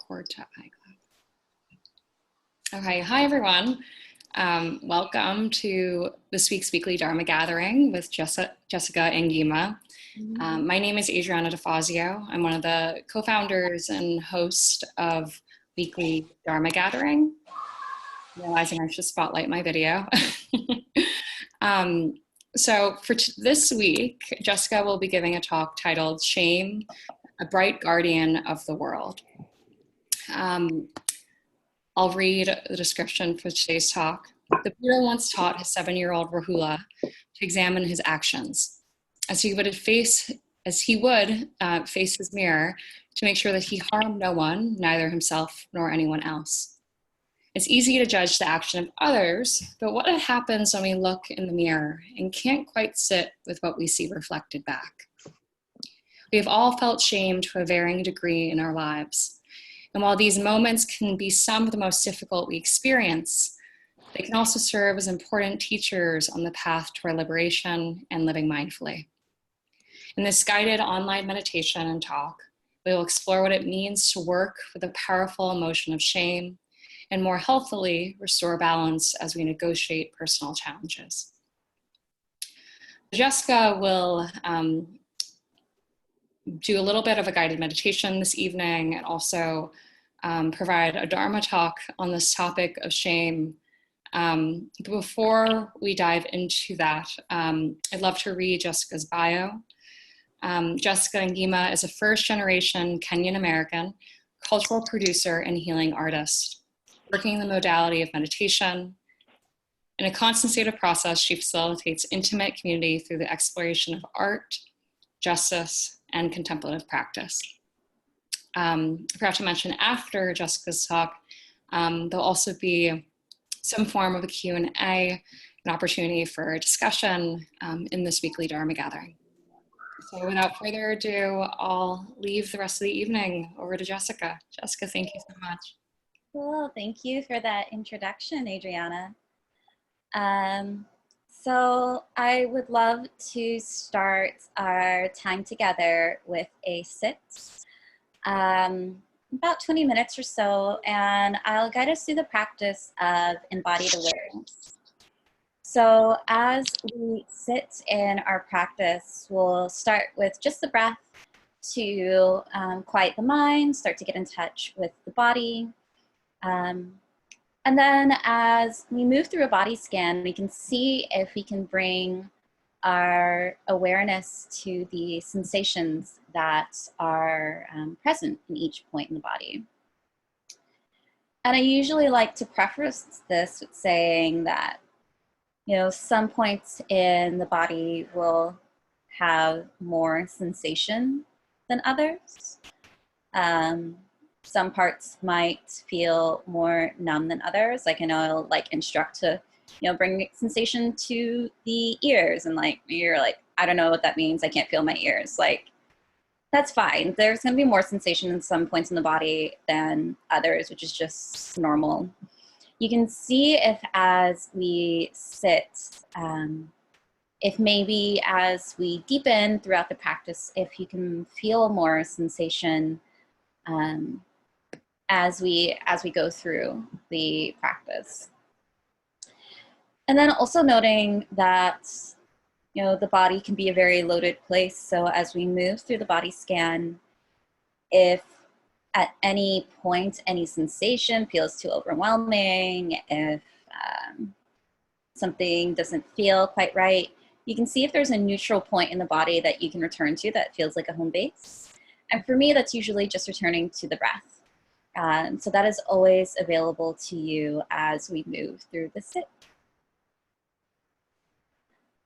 record to iCloud. Okay, hi everyone. Welcome to this week's weekly Dharma gathering with Jessica Angima. My name is Adriana DeFazio. I'm one of the co-founders and host of weekly Dharma gathering. Realizing I should spotlight my video. So for this week, Jessica will be giving a talk titled Shame, a Bright Guardian of the World. I'll read the description for today's talk. The Buddha once taught his 7-year-old Rahula to examine his actions, as he would face his mirror to make sure that he harmed no one, neither himself nor anyone else. It's easy to judge the action of others, but what happens when we look in the mirror and can't quite sit with what we see reflected back? We have all felt shame to a varying degree in our lives. And while these moments can be some of the most difficult we experience, they can also serve as important teachers on the path to our liberation and living mindfully. In this guided online meditation and talk, we will explore what it means to work with the powerful emotion of shame and more healthily restore balance as we negotiate personal challenges. Jessica will do a little bit of a guided meditation this evening and also provide a Dharma talk on this topic of shame. Before we dive into that, I'd love to read Jessica's bio. Jessica Angima is a first-generation Kenyan American cultural producer and healing artist, working in the modality of meditation. In a constant state of process, she facilitates intimate community through the exploration of art, justice, and contemplative practice. I forgot to mention after Jessica's talk, there'll also be some form of a Q&A, an opportunity for a discussion in this weekly Dharma gathering. So without further ado, I'll leave the rest of the evening over to Jessica. Jessica, thank you so much. Cool, thank you for that introduction, Adriana. So I would love to start our time together with a sit, about 20 minutes or so, and I'll guide us through the practice of embodied awareness. So as we sit in our practice, we'll start with just the breath to quiet the mind, start to get in touch with the body. And then as we move through a body scan, we can see if we can bring our awareness to the sensations that are present in each point in the body. And I usually like to preface this with saying that, some points in the body will have more sensation than others. Some parts might feel more numb than others. Like I know I'll instruct to, bring sensation to the ears, and you're like, I don't know what that means. I can't feel my ears. That's fine. There's going to be more sensation in some points in the body than others, which is just normal. You can see if as we sit, if maybe as we deepen throughout the practice, if you can feel more sensation as we go through the practice. And then also noting that, the body can be a very loaded place. So as we move through the body scan, if at any point, any sensation feels too overwhelming, if something doesn't feel quite right, you can see if there's a neutral point in the body that you can return to that feels like a home base. And for me, that's usually just returning to the breath. So that is always available to you as we move through the sit.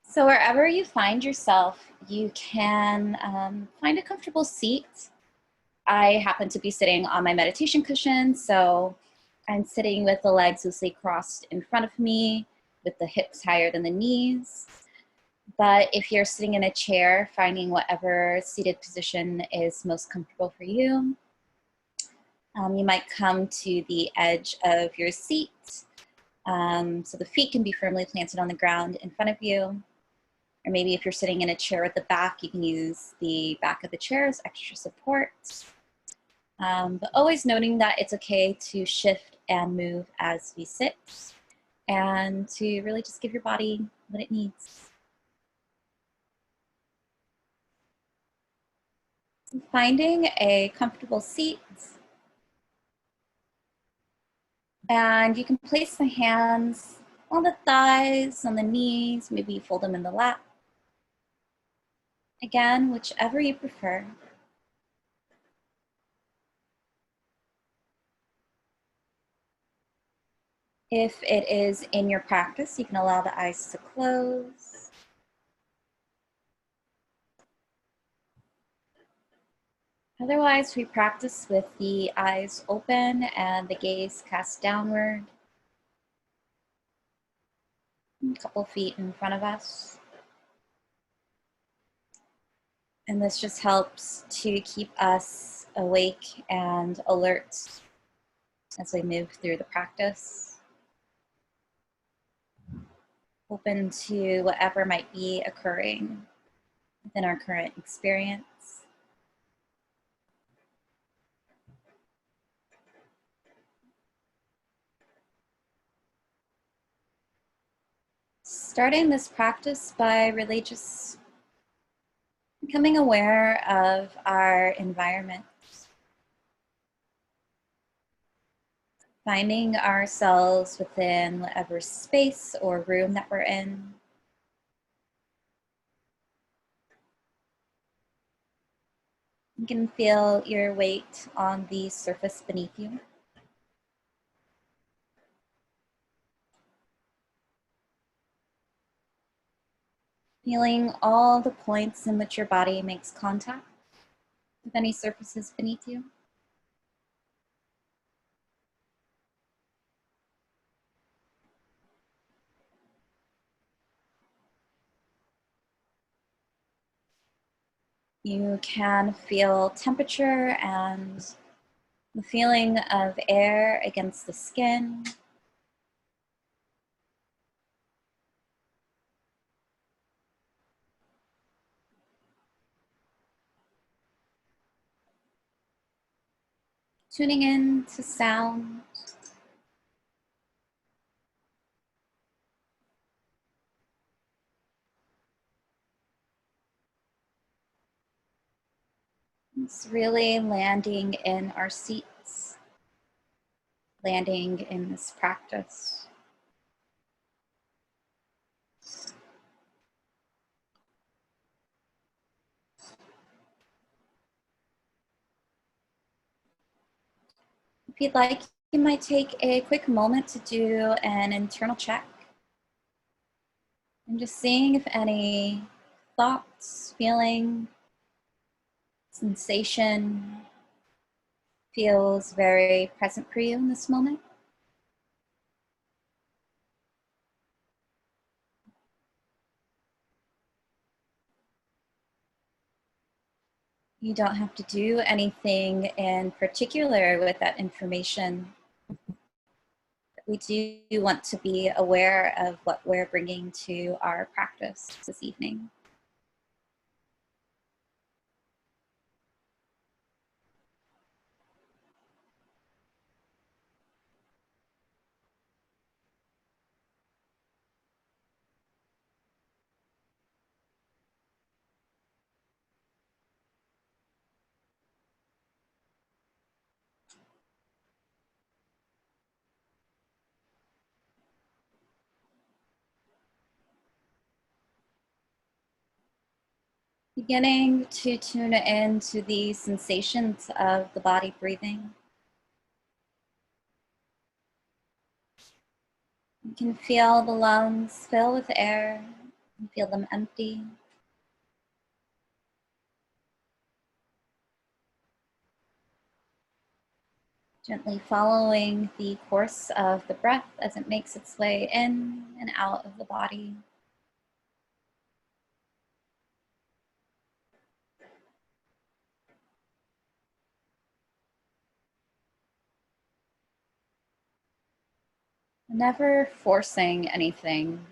So wherever you find yourself, you can find a comfortable seat. I happen to be sitting on my meditation cushion, so I'm sitting with the legs loosely crossed in front of me, with the hips higher than the knees. But if you're sitting in a chair, finding whatever seated position is most comfortable for you. You might come to the edge of your seat, so the feet can be firmly planted on the ground in front of you. Or maybe if you're sitting in a chair at the back, you can use the back of the chair as extra support. But always noting that it's okay to shift and move as we sit, and to really just give your body what it needs. Finding a comfortable seat, and you can place the hands on the thighs, on the knees, maybe you fold them in the lap. Again, whichever you prefer. If it is in your practice, you can allow the eyes to close. Otherwise, we practice with the eyes open and the gaze cast downward. A couple feet in front of us. And this just helps to keep us awake and alert as we move through the practice. Open to whatever might be occurring within our current experience. Starting this practice by really just becoming aware of our environment. Finding ourselves within whatever space or room that we're in. You can feel your weight on the surface beneath you. Feeling all the points in which your body makes contact with any surfaces beneath you. You can feel temperature and the feeling of air against the skin. Tuning in to sound. It's really landing in our seats, landing in this practice. If you'd like, you might take a quick moment to do an internal check. And just seeing if any thoughts, feeling, sensation feels very present for you in this moment. You don't have to do anything in particular with that information. We do want to be aware of what we're bringing to our practice this evening. Beginning to tune into the sensations of the body breathing. You can feel the lungs fill with air and feel them empty. Gently following the course of the breath as it makes its way in and out of the body. Never forcing anything.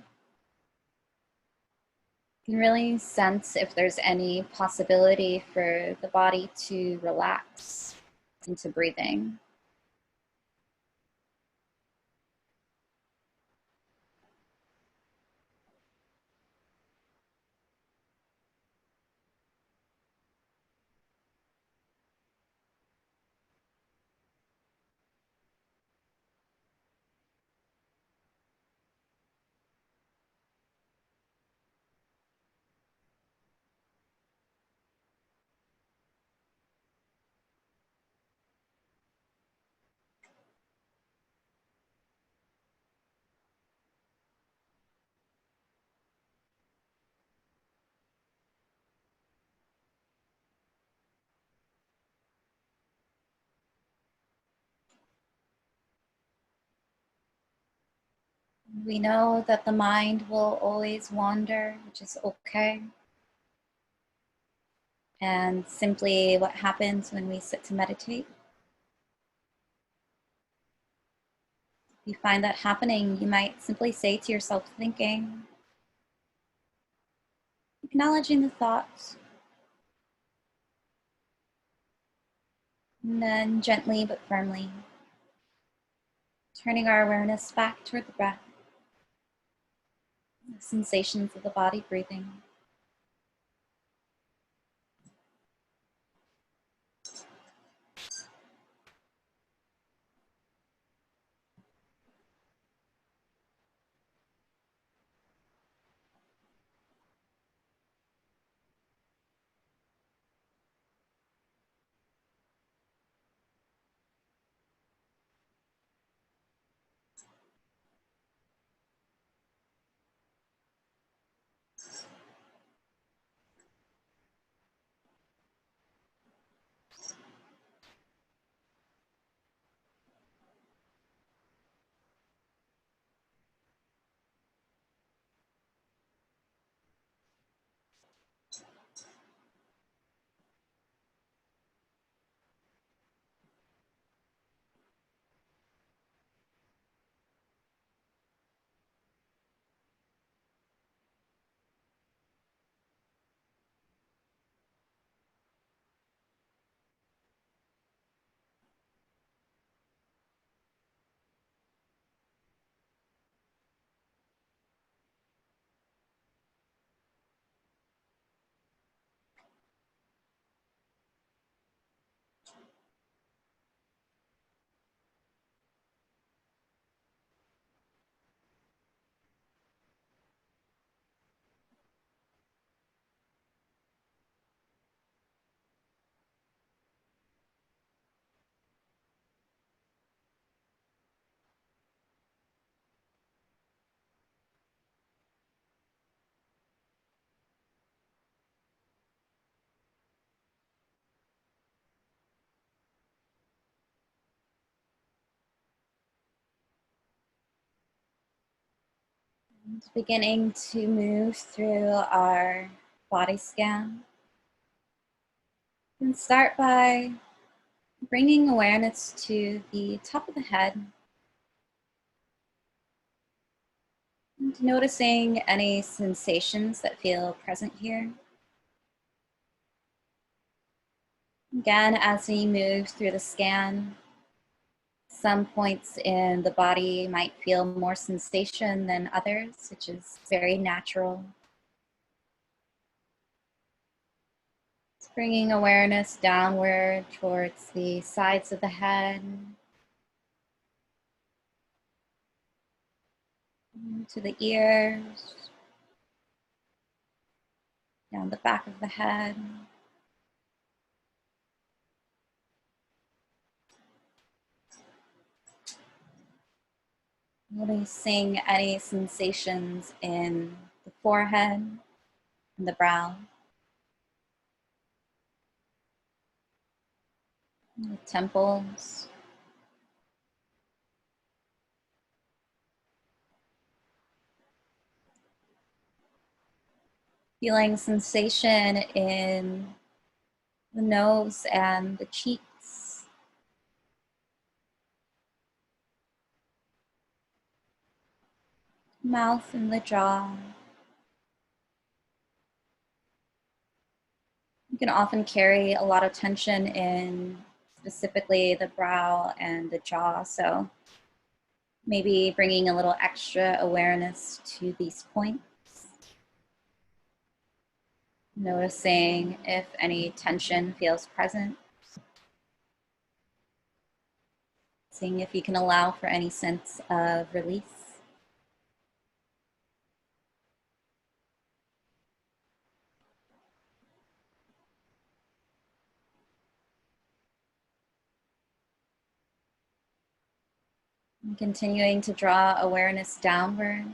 You can really sense if there's any possibility for the body to relax into breathing. We know that the mind will always wander, which is okay. And simply what happens when we sit to meditate. If you find that happening, you might simply say to yourself, thinking, acknowledging the thoughts, and then gently but firmly turning our awareness back toward the breath, the sensations of the body breathing. And beginning to move through our body scan. And start by bringing awareness to the top of the head and noticing any sensations that feel present here. Again, as we move through the scan, some points in the body might feel more sensation than others, which is very natural. It's bringing awareness downward towards the sides of the head, to the ears, down the back of the head. Releasing any sensations in the forehead and the brow, the temples, feeling sensation in the nose and the cheeks, mouth and the jaw. You can often carry a lot of tension in specifically the brow and the jaw. So maybe bringing a little extra awareness to these points. Noticing if any tension feels present. Seeing if you can allow for any sense of release. And continuing to draw awareness downward.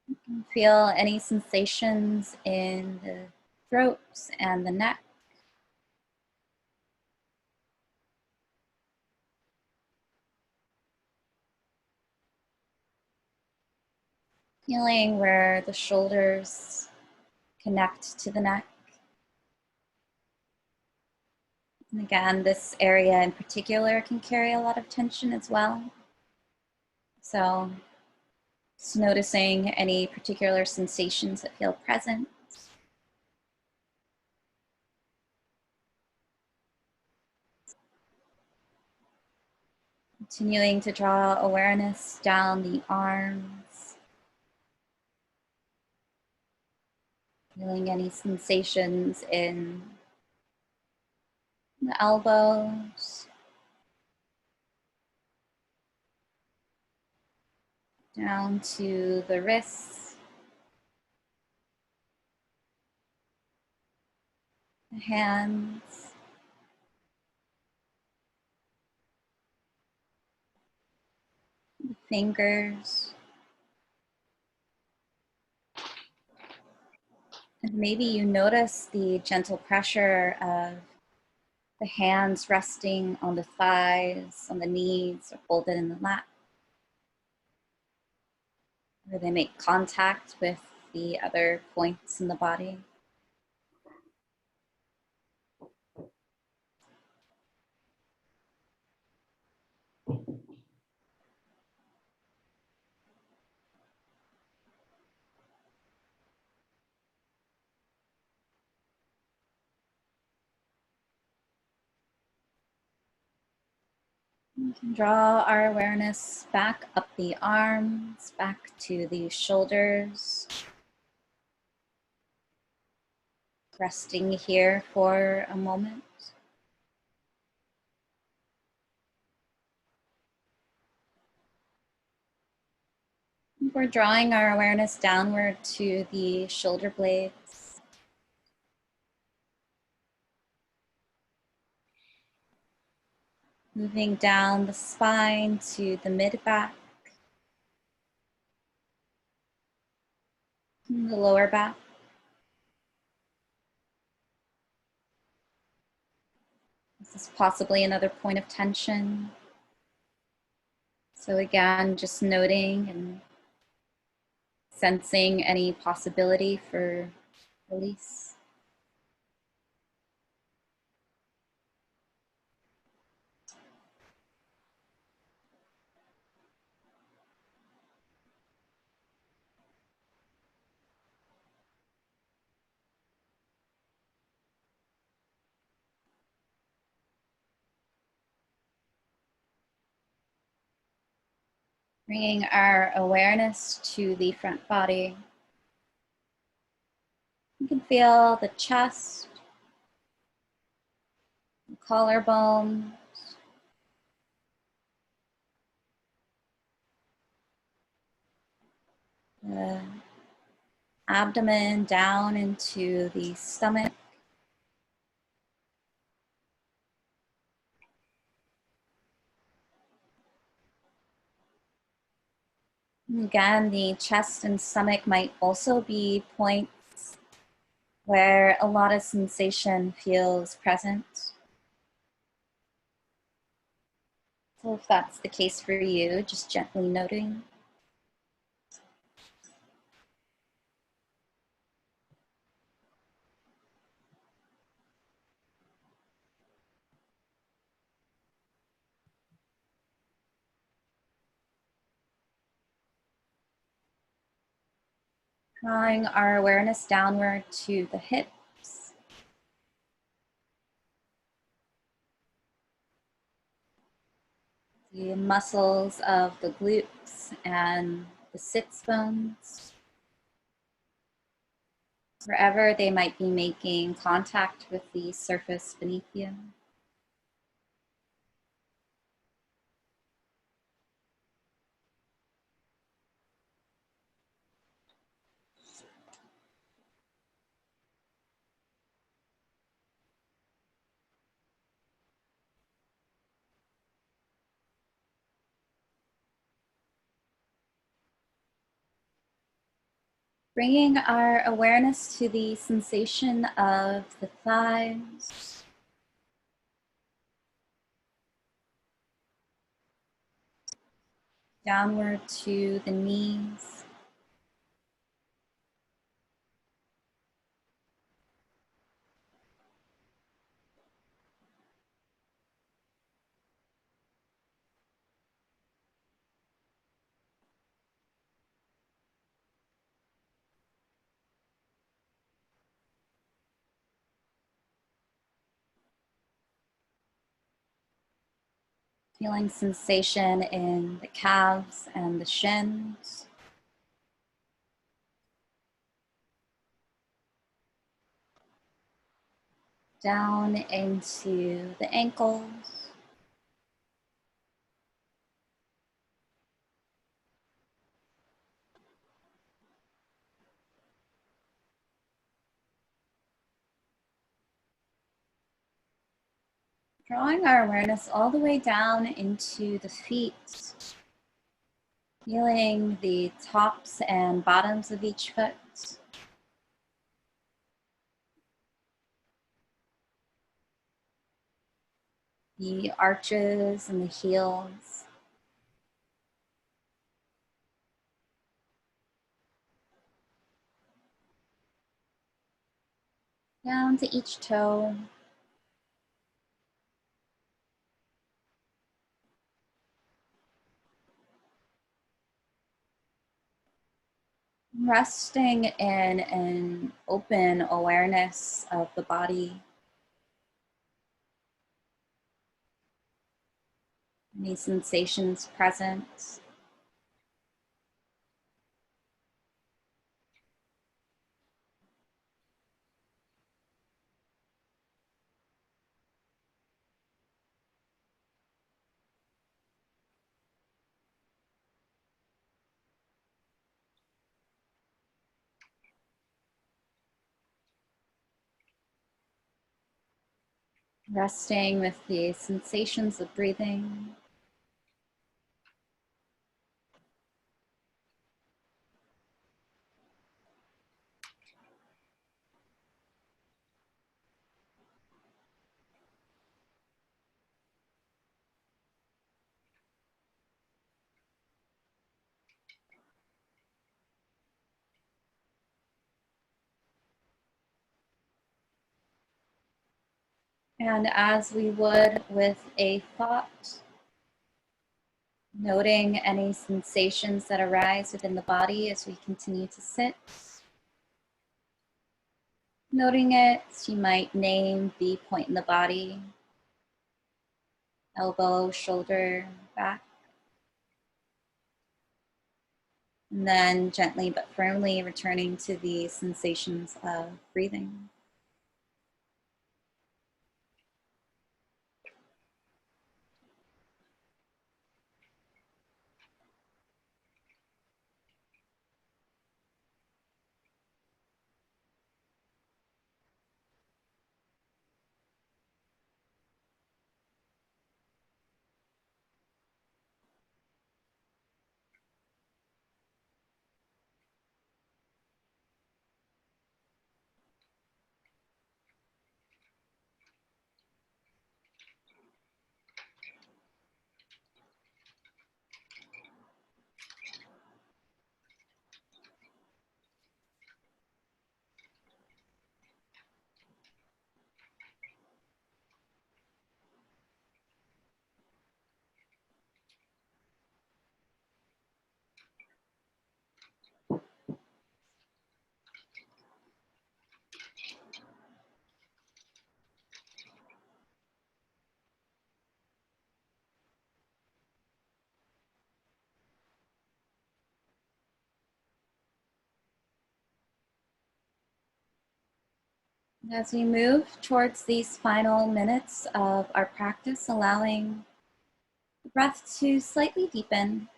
You can feel any sensations in the throat and the neck. Feeling where the shoulders connect to the neck. And again, this area in particular can carry a lot of tension as well. So just noticing any particular sensations that feel present. Continuing to draw awareness down the arms. Feeling any sensations in the elbows. Down to the wrists. The hands. The fingers. And maybe you notice the gentle pressure of the hands resting on the thighs, on the knees, or folded in the lap. Where they make contact with the other points in the body. We can draw our awareness back up the arms, back to the shoulders. Resting here for a moment. We're drawing our awareness downward to the shoulder blades. Moving down the spine to the mid-back. And the lower back. This is possibly another point of tension. So again, just noting and sensing any possibility for release. Bringing our awareness to the front body. You can feel the chest, the collarbone, the abdomen down into the stomach. And again, the chest and stomach might also be points where a lot of sensation feels present. So if that's the case for you, just gently noting. Drawing our awareness downward to the hips. the muscles of the glutes and the sits bones, wherever they might be making contact with the surface beneath you. Bringing our awareness to the sensation of the thighs, downward to the knees, feeling sensation in the calves and the shins. Down into the ankles. Drawing our awareness all the way down into the feet, feeling the tops and bottoms of each foot. The arches and the heels. Down to each toe. Resting in an open awareness of the body. Any sensations present. Resting with the sensations of breathing. And as we would with a thought, noting any sensations that arise within the body as we continue to sit. Noting it, you might name the point in the body, elbow, shoulder, back. And then gently but firmly returning to the sensations of breathing. As we move towards these final minutes of our practice, allowing the breath to slightly deepen.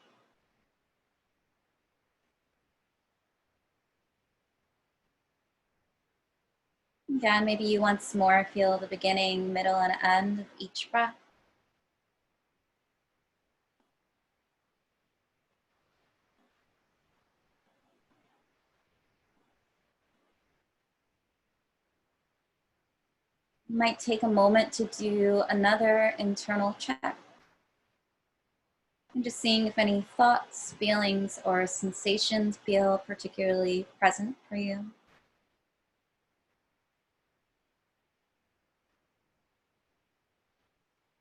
Again, maybe you once more feel the beginning, middle, and end of each breath. You might take a moment to do another internal check. And just seeing if any thoughts, feelings, or sensations feel particularly present for you.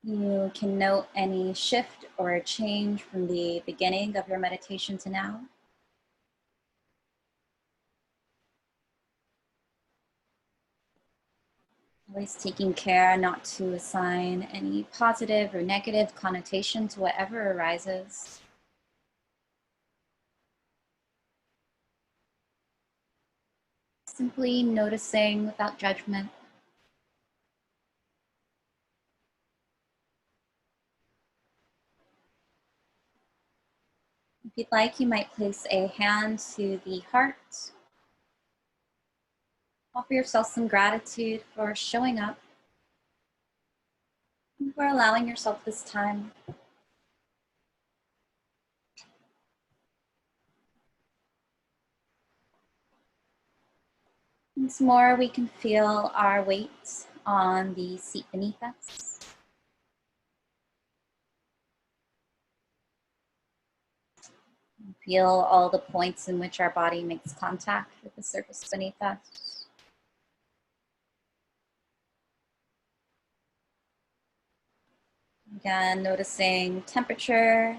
You can note any shift or change from the beginning of your meditation to now. Always taking care not to assign any positive or negative connotation to whatever arises. Simply noticing without judgment. If you'd like, you might place a hand to the heart. Offer yourself some gratitude for showing up, and for allowing yourself this time. Once more, we can feel our weight on the seat beneath us. Feel all the points in which our body makes contact with the surface beneath us. Again, noticing temperature,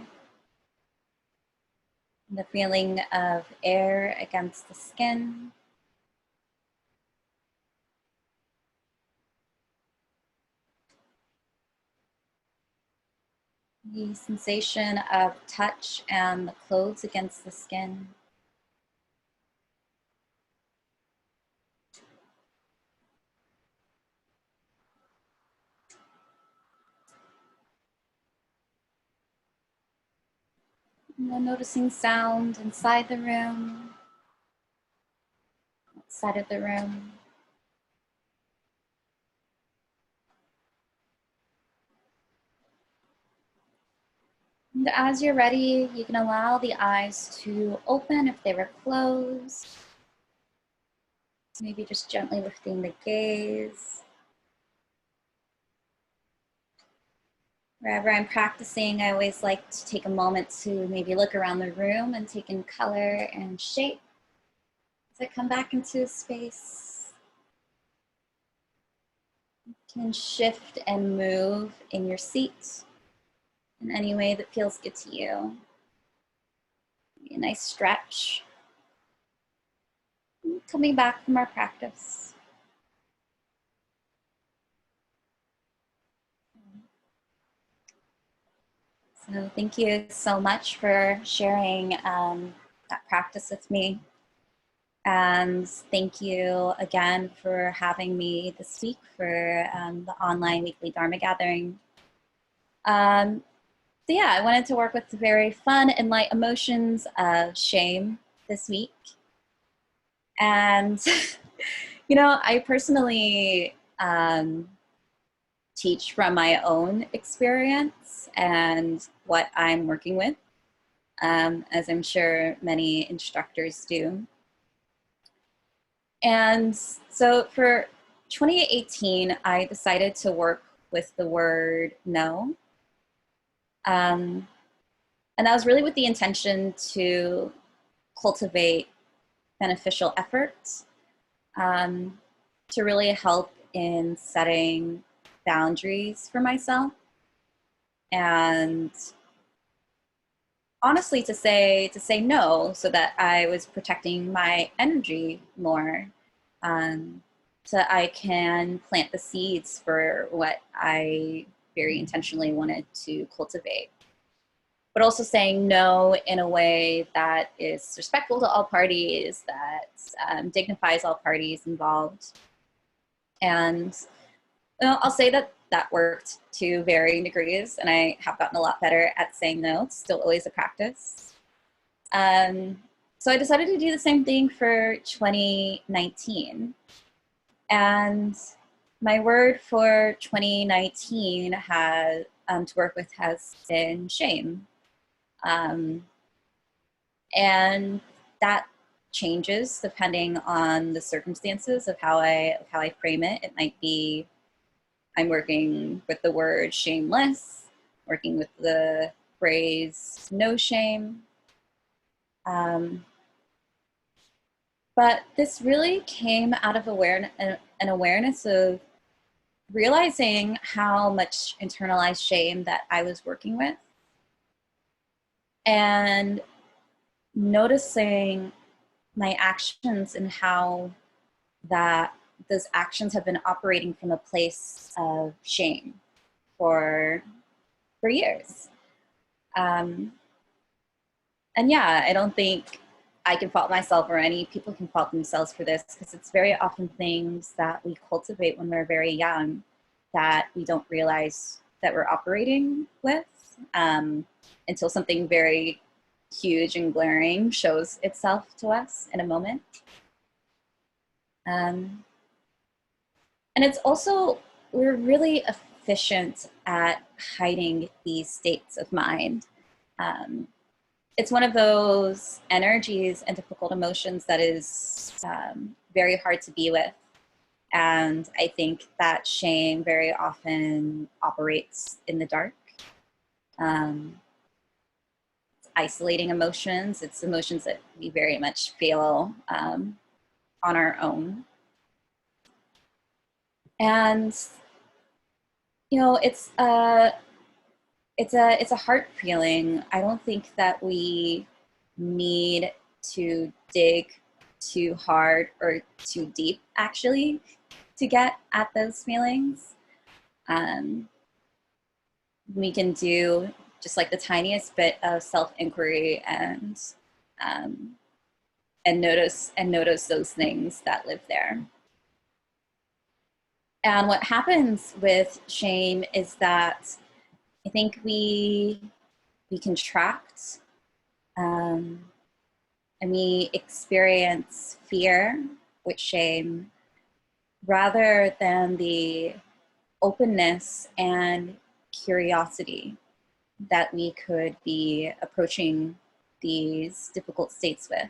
the feeling of air against the skin. The sensation of touch and the clothes against the skin. And then noticing sound inside the room, outside of the room. And as you're ready, you can allow the eyes to open if they were closed. Maybe just gently lifting the gaze. Wherever I'm practicing, I always like to take a moment to maybe look around the room and take in color and shape as I come back into space. You can shift and move in your seat in any way that feels good to you. Maybe a nice stretch. Coming back from our practice. So thank you so much for sharing that practice with me. And thank you again for having me this week for the online weekly Dharma gathering. So yeah, I wanted to work with the very fun and light emotions of shame this week. And, you know, I personally teach from my own experience and what I'm working with, as I'm sure many instructors do. And so for 2018, I decided to work with the word no. And that was really with the intention to cultivate beneficial efforts, to really help in setting boundaries for myself. And honestly, to say no so that I was protecting my energy more, so I can plant the seeds for what I very intentionally wanted to cultivate. But also saying no in a way that is respectful to all parties, that dignifies all parties involved. And I'll say that that worked to varying degrees, and I have gotten a lot better at saying no. It's still always a practice. So I decided to do the same thing for 2019. And my word for 2019 has to work with has been shame. And that changes depending on the circumstances of how I frame it. It might be I'm working with the word shameless, working with the phrase no shame. But this really came out of an awareness of realizing how much internalized shame that I was working with, and noticing my actions and how that those actions have been operating from a place of shame for years. And yeah, I don't think I can fault myself or any people can fault themselves for this, because it's very often things that we cultivate when we're very young that we don't realize that we're operating with until something very huge and glaring shows itself to us in a moment. And it's also, we're really efficient at hiding these states of mind. It's one of those energies and difficult emotions that is very hard to be with. And I think that shame very often operates in the dark. It's isolating emotions. It's emotions that we very much feel on our own. And, you know, it's a heart feeling. I don't think that we need to dig too hard or too deep, actually, to get at those feelings. We can do just like the tiniest bit of self-inquiry and notice those things that live there. And what happens with shame is that I think we contract and we experience fear with shame rather than the openness and curiosity that we could be approaching these difficult states with.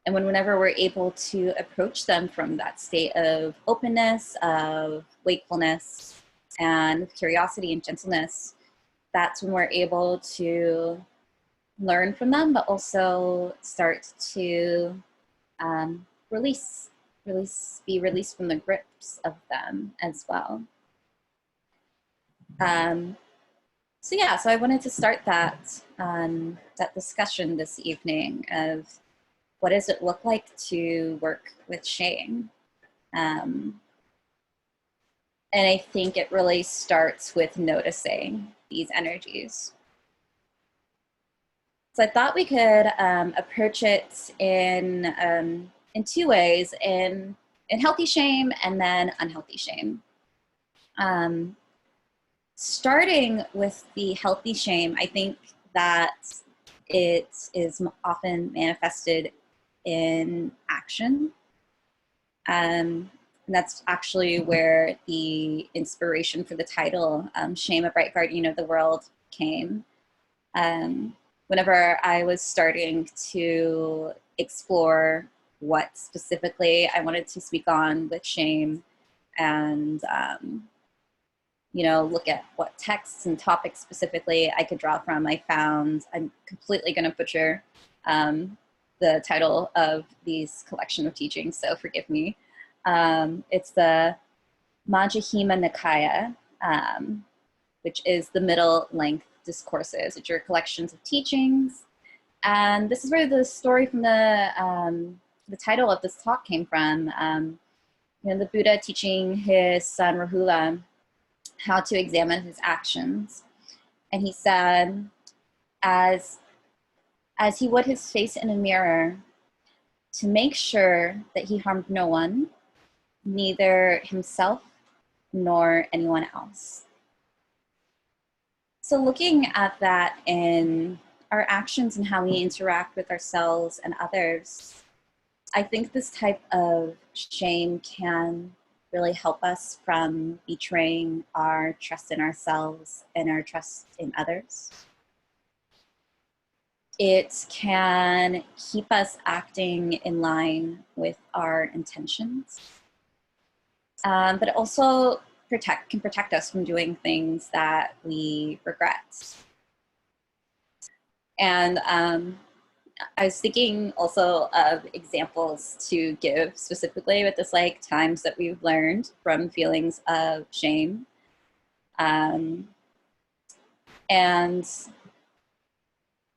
And whenever we're able to approach them from that state of openness, of wakefulness, and curiosity and gentleness, that's when we're able to learn from them, but also start to be released from the grips of them as well. So I wanted to start that discussion this evening of what does it look like to work with shame? And I think it really starts with noticing these energies. So I thought we could approach it in two ways, in healthy shame and then unhealthy shame. Starting with the healthy shame, I think that it is often manifested in action. And that's actually where the inspiration for the title, Shame, a Bright Guardian of the World, came. Whenever I was starting to explore what specifically I wanted to speak on with shame and, look at what texts and topics specifically I could draw from, I found, I'm completely going to butcher the title of these collection of teachings, so forgive me. It's the Majjhima Nikaya, which is the middle length discourses. It's your collections of teachings. And this is where the story from the title of this talk came from. The Buddha teaching his son Rahula how to examine his actions. And he said, as he would his face in a mirror, to make sure that he harmed no one, neither himself nor anyone else. So looking at that in our actions and how we interact with ourselves and others, I think this type of shame can really help us from betraying our trust in ourselves and our trust in others. It can keep us acting in line with our intentions, but also can protect us from doing things that we regret. And I was thinking also of examples to give specifically with this, like times that we've learned from feelings of shame. And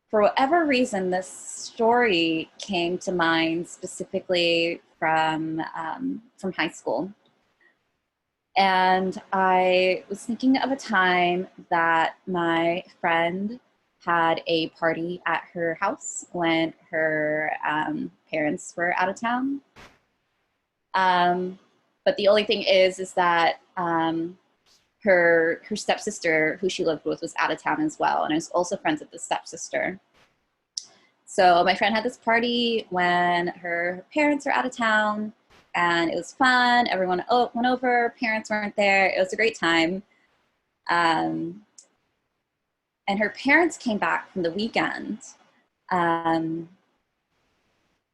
for whatever reason, this story came to mind specifically from high school. And I was thinking of a time that my friend had a party at her house when her parents were out of town. But the only thing is that her stepsister, who she lived with, was out of town as well. And I was also friends with the stepsister. So my friend had this party when her parents were out of town, and it was fun. Everyone went over, parents weren't there. It was a great time. And her parents came back from the weekend, and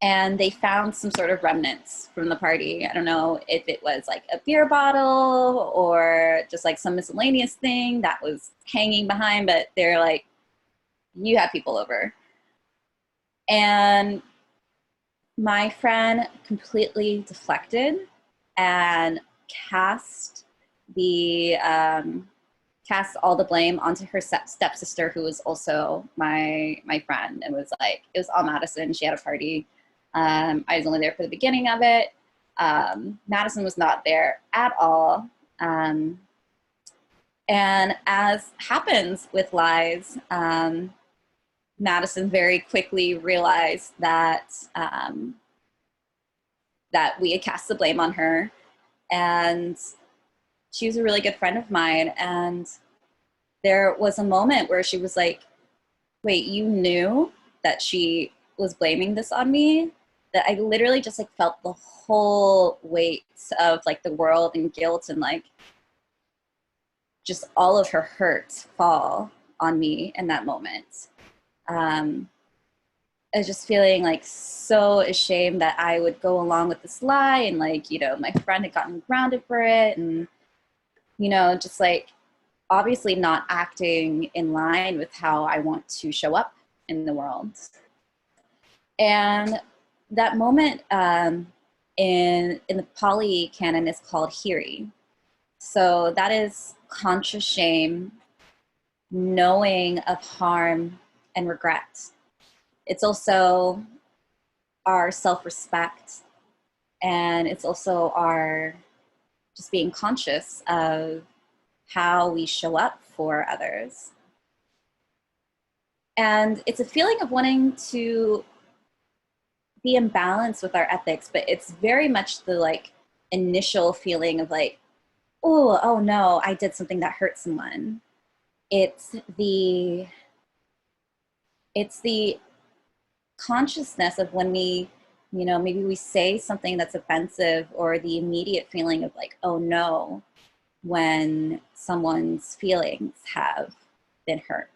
they found some sort of remnants from the party. I don't know if it was like a beer bottle or just like some miscellaneous thing that was hanging behind, but they're like, you had people over. And my friend completely deflected and cast all the blame onto her stepsister, who was also my friend. It was all Madison. She had a party. I was only there for the beginning of it. Madison was not there at all. And as happens with lies, Madison very quickly realized that that we had cast the blame on her, and she was a really good friend of mine. And there was a moment where she was like, wait, you knew that she was blaming this on me? That I literally just like felt the whole weight of like the world and guilt and like just all of her hurt fall on me in that moment. I was just feeling like so ashamed that I would go along with this lie, and like, you know, my friend had gotten grounded for it, and, you know, just like obviously not acting in line with how I want to show up in the world. And that moment in the Pali canon is called hiri. So that is conscious shame, knowing of harm and regret. It's also our self-respect, and it's also our just being conscious of how we show up for others. And it's a feeling of wanting to be in balance with our ethics, but it's very much the like initial feeling of like, oh no, I did something that hurt someone. It's the consciousness of when we, you know, maybe we say something that's offensive, or the immediate feeling of like, oh no, when someone's feelings have been hurt,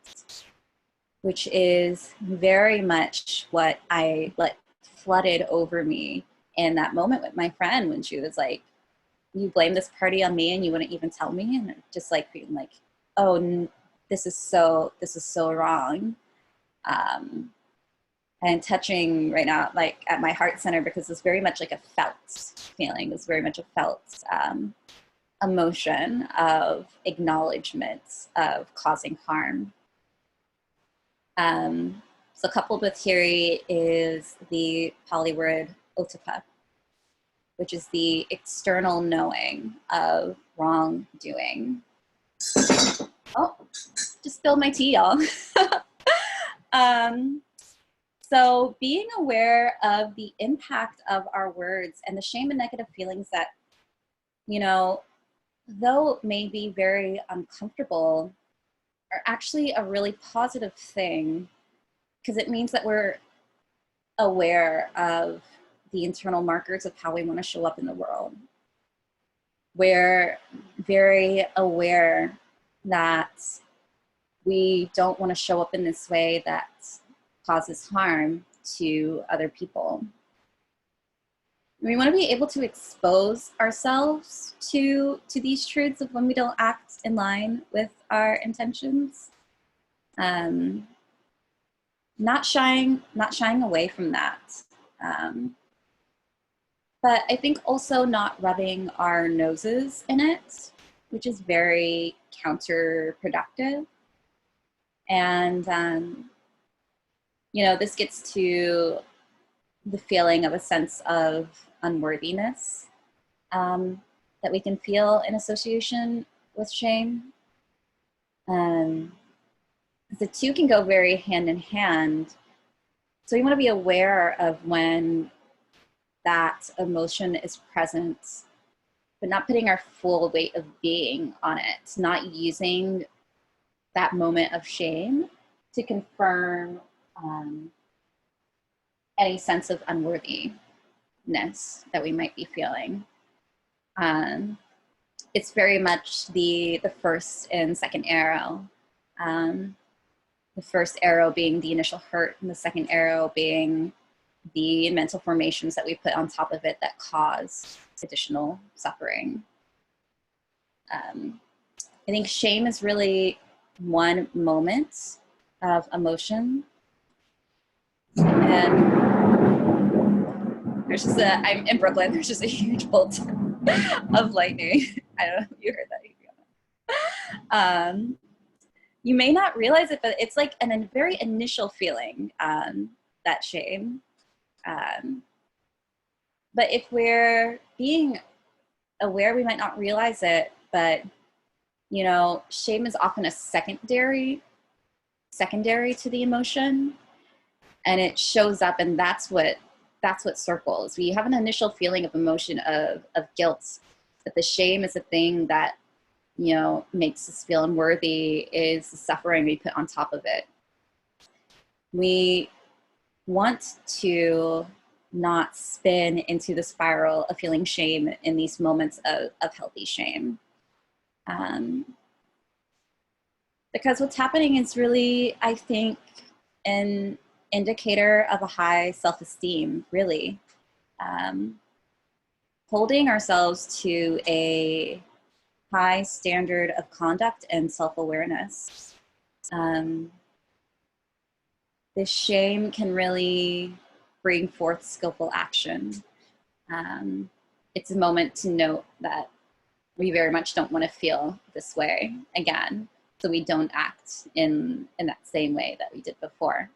which is very much what I let flooded over me in that moment with my friend when she was like, you blame this party on me and you wouldn't even tell me. And just like being like, oh, this is so wrong. And touching right now, like at my heart center, because it's very much like a felt feeling. It's very much a felt emotion of acknowledgement of causing harm. So coupled with hiri is the Pali word otapa, which is the external knowing of wrongdoing. Oh, just spilled my tea, y'all. So being aware of the impact of our words and the shame and negative feelings that you know, though may be very uncomfortable, are actually a really positive thing, because it means that we're aware of the internal markers of how we want to show up in the world. We're very aware that we don't want to show up in this way that causes harm to other people. We want to be able to expose ourselves to these truths of when we don't act in line with our intentions. Not shying away from that. But I think also not rubbing our noses in it, which is very counterproductive. And, this gets to the feeling of a sense of unworthiness that we can feel in association with shame. The two can go very hand in hand. So you want to be aware of when that emotion is present, but not putting our full weight of being on it, not using that moment of shame to confirm any sense of unworthiness that we might be feeling. It's very much the first and second arrow. The first arrow being the initial hurt, and the second arrow being the mental formations that we put on top of it that cause additional suffering. I think shame is really one moment of emotion. And there's just I'm in Brooklyn, there's just a huge bolt of lightning. I don't know if you heard that. You may not realize it, but it's like a very initial feeling, that shame. But if we're being aware, we might not realize it, but shame is often a secondary to the emotion, and it shows up, and that's what circles. We have an initial feeling of emotion of guilt, but the shame is a thing that makes us feel unworthy, is the suffering we put on top of it. We want to not spin into the spiral of feeling shame in these moments of healthy shame. Because what's happening is really, I think, an indicator of a high self-esteem, really. Holding ourselves to a high standard of conduct and self-awareness. This shame can really bring forth skillful action. It's a moment to note that we very much don't want to feel this way again, so we don't act in that same way that we did before.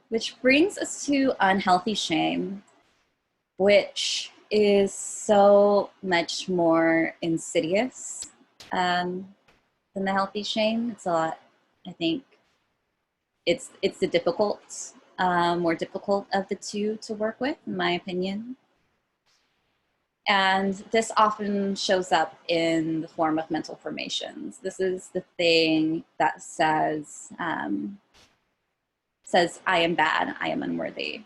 Which brings us to unhealthy shame, which is so much more insidious than the healthy shame. It's a lot, I think, it's the difficult, more difficult of the two to work with, in my opinion. And this often shows up in the form of mental formations. This is the thing that says, I am bad, I am unworthy.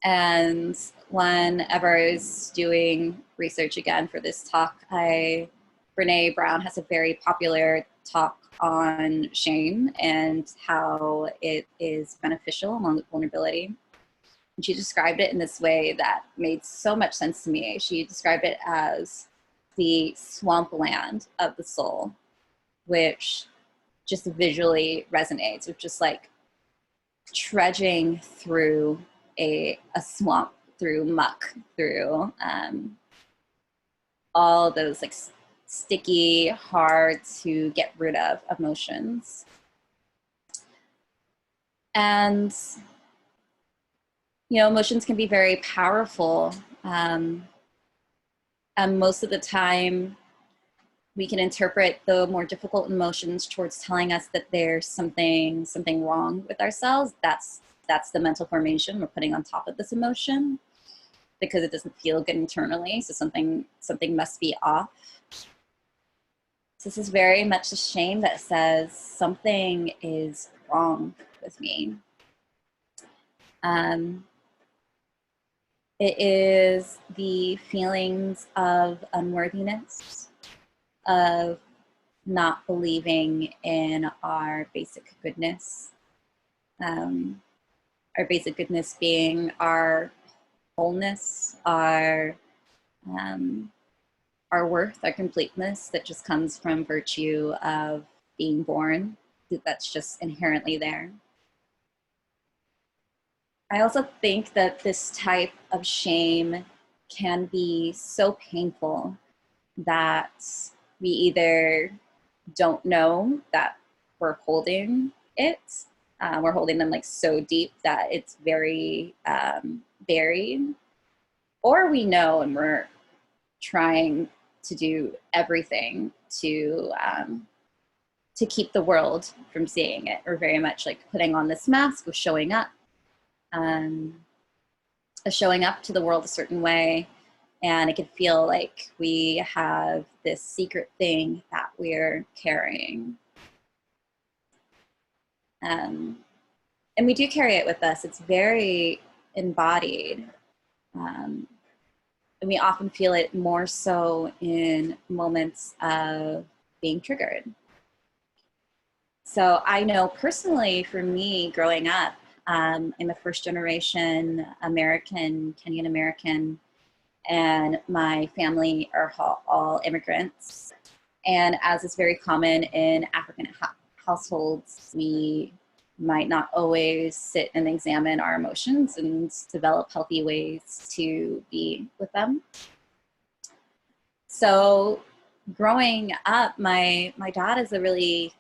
And whenever I was doing research again for this talk, Brene Brown has a very popular talk on shame and how it is beneficial along with vulnerability. And she described it in this way that made so much sense to me. She described it as the swampland of the soul, which just visually resonates with just like trudging through a swamp, through muck, through all those like sticky, hard to get rid of emotions. And emotions can be very powerful. And most of the time, we can interpret the more difficult emotions towards telling us that there's something wrong with ourselves. That's that's the mental formation we're putting on top of this emotion because it doesn't feel good internally. So something must be off. So this is very much a shame that says something is wrong with me. It is the feelings of unworthiness, of not believing in our basic goodness. Our basic goodness being our wholeness, our worth, our completeness that just comes from virtue of being born. That's just inherently there. I also think that this type of shame can be so painful that we either don't know that we're holding it, we're holding them like so deep that it's very buried, or we know and we're trying to do everything to keep the world from seeing it. We're very much like putting on this mask of showing up to the world a certain way, and it can feel like we have this secret thing that we're carrying. And we do carry it with us. It's very embodied. And we often feel it more so in moments of being triggered. So I know personally for me growing up, I'm a first generation American, Kenyan American, and my family are all immigrants. And as is very common in African households, we might not always sit and examine our emotions and develop healthy ways to be with them. So growing up, my dad is a really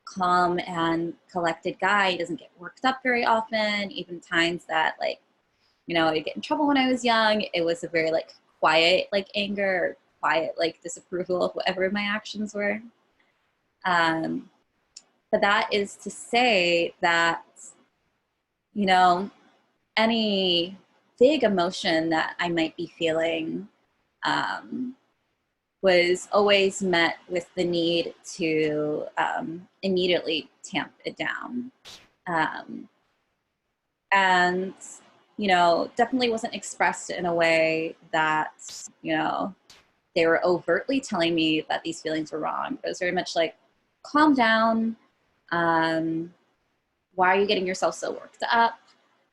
calm and collected guy. He doesn't get worked up very often, even times that like, I get in trouble when I was young. It was a very like quiet like anger, or quiet like disapproval of whatever my actions were. But that is to say that, any big emotion that I might be feeling was always met with the need to immediately tamp it down. And, definitely wasn't expressed in a way that, they were overtly telling me that these feelings were wrong. It was very much like, calm down. Why are you getting yourself so worked up?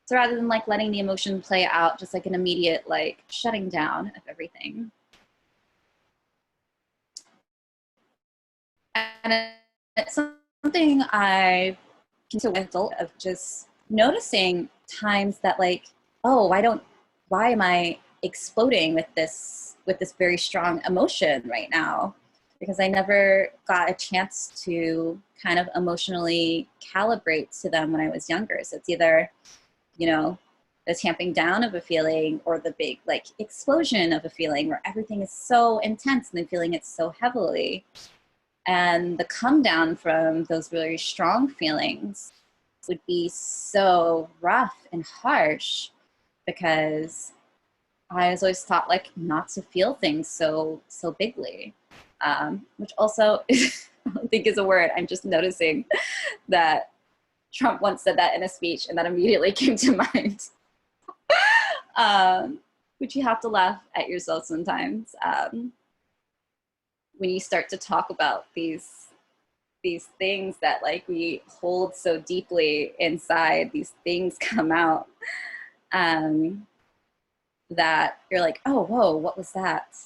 So rather than like letting the emotion play out, just like an immediate like shutting down of everything. And it's something I consider an adult of just noticing times that like, oh, why am I exploding with this very strong emotion right now? Because I never got a chance to kind of emotionally calibrate to them when I was younger. So it's either, the tamping down of a feeling or the big like explosion of a feeling where everything is so intense and then feeling it so heavily. And the come down from those really strong feelings would be so rough and harsh because I was always taught like not to feel things so bigly, which also I don't think is a word. I'm just noticing that Trump once said that in a speech and that immediately came to mind. Which you have to laugh at yourself sometimes. When you start to talk about these things that like we hold so deeply inside, these things come out that you're like, oh, whoa, what was that?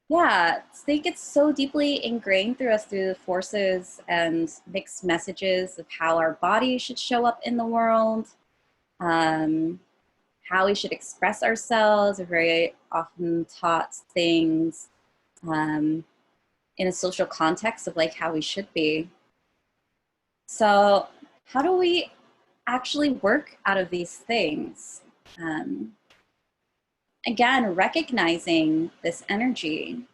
Yeah, I think it's so deeply ingrained through us through the forces and mixed messages of how our body should show up in the world, how we should express ourselves. We're very often taught things in a social context of like how we should be. So how do we actually work out of these things? Again, recognizing this energy.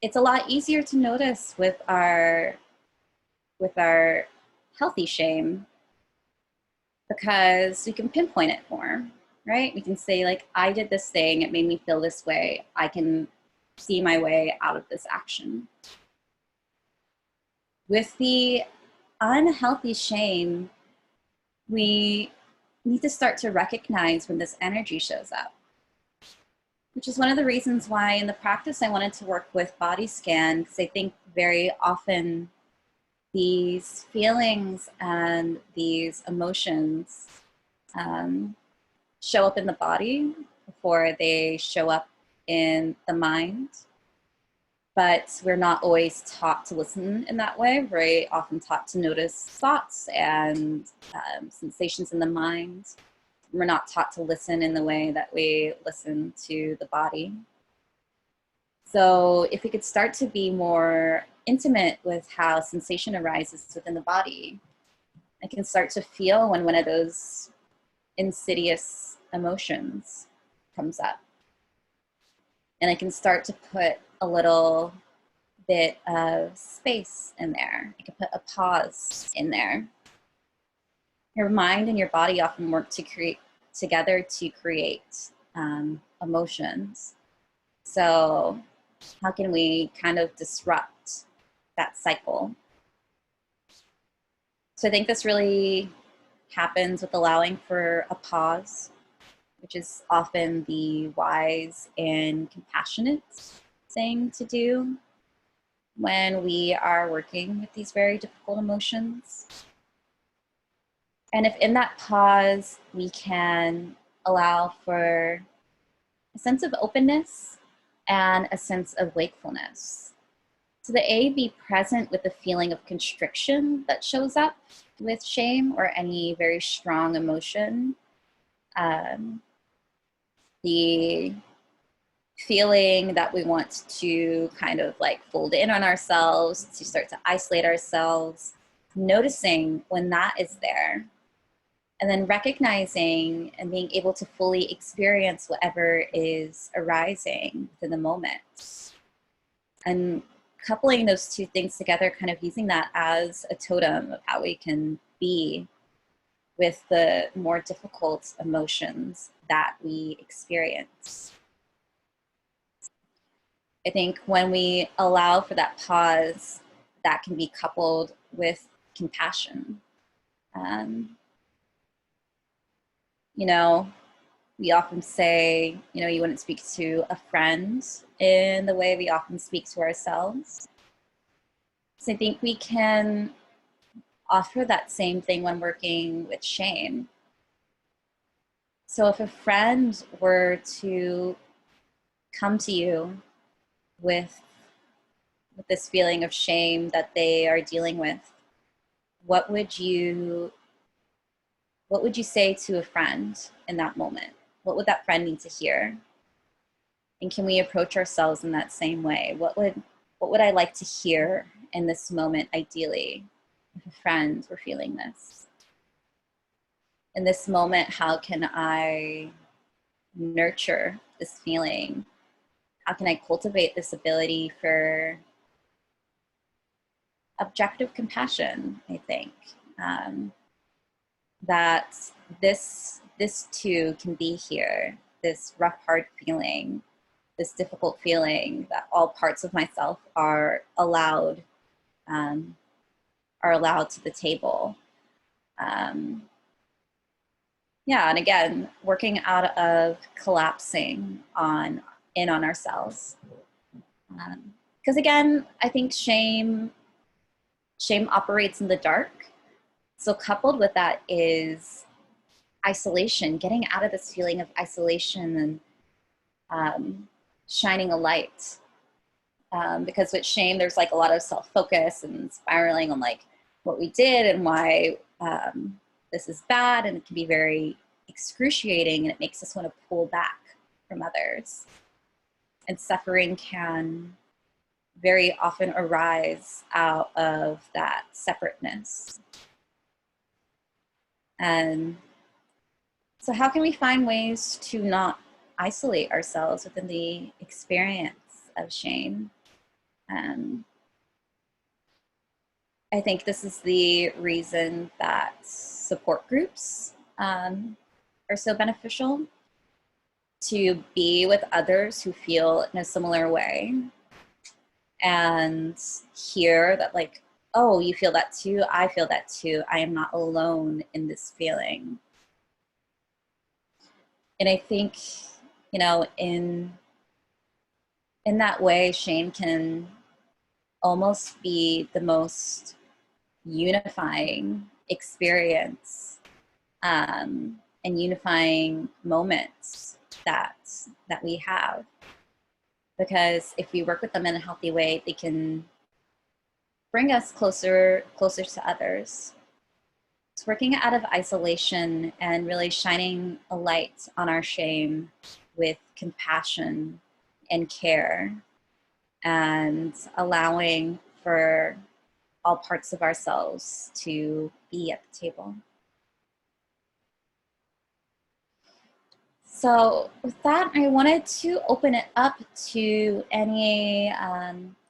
It's a lot easier to notice with our healthy shame because we can pinpoint it more, right? We can say, like, I did this thing, it made me feel this way. I can see my way out of this action. With the unhealthy shame, we need to start to recognize when this energy shows up, which is one of the reasons why in the practice I wanted to work with body scan, because I think very often these feelings and these emotions show up in the body before they show up in the mind. But we're not always taught to listen in that way. We're very often taught to notice thoughts and sensations in the mind. We're not taught to listen in the way that we listen to the body. So if we could start to be more intimate with how sensation arises within the body, I can start to feel when one of those insidious emotions comes up. And I can start to put a little bit of space in there. I can put a pause in there. Your mind and your body often work to create together to create emotions. So how can we kind of disrupt that cycle? So I think this really happens with allowing for a pause, which is often the wise and compassionate thing to do when we are working with these very difficult emotions. And if in that pause, we can allow for a sense of openness and a sense of wakefulness. So the A, be present with the feeling of constriction that shows up with shame or any very strong emotion. The feeling that we want to kind of like fold in on ourselves, to start to isolate ourselves, noticing when that is there, and then recognizing and being able to fully experience whatever is arising within the moment. And coupling those two things together, kind of using that as a totem of how we can be with the more difficult emotions that we experience. I think when we allow for that pause, that can be coupled with compassion. You know, we often say, you know, you wouldn't speak to a friend in the way we often speak to ourselves. So I think we can offer that same thing when working with shame. So if a friend were to come to you with this feeling of shame that they are dealing with, what would you say to a friend in that moment? What would that friend need to hear? And can we approach ourselves in that same way? What would I like to hear in this moment, ideally, if a friend were feeling this? In this moment, how can I nurture this feeling? How can I cultivate this ability for objective compassion, I think? That this too can be here, this rough, hard feeling, this difficult feeling, that all parts of myself are allowed to the table. Yeah, and again, working out of collapsing in on ourselves. Because again, I think shame operates in the dark. So coupled with that is isolation, getting out of this feeling of isolation and shining a light. Because with shame, there's like a lot of self-focus and spiraling on like what we did and why this is bad, and it can be very excruciating, and it makes us want to pull back from others. And suffering can very often arise out of that separateness. And so how can we find ways to not isolate ourselves within the experience of shame? I think this is the reason that support groups are so beneficial, to be with others who feel in a similar way and hear that, like, oh, you feel that too, I feel that too, I am not alone in this feeling. And I think, you know, in that way, shame can almost be the most unifying experience, and unifying moments that we have, because if we work with them in a healthy way, they can bring us closer to others. It's working out of isolation and really shining a light on our shame with compassion and care, and allowing for all parts of ourselves to be at the table. So with that, I wanted to open it up to any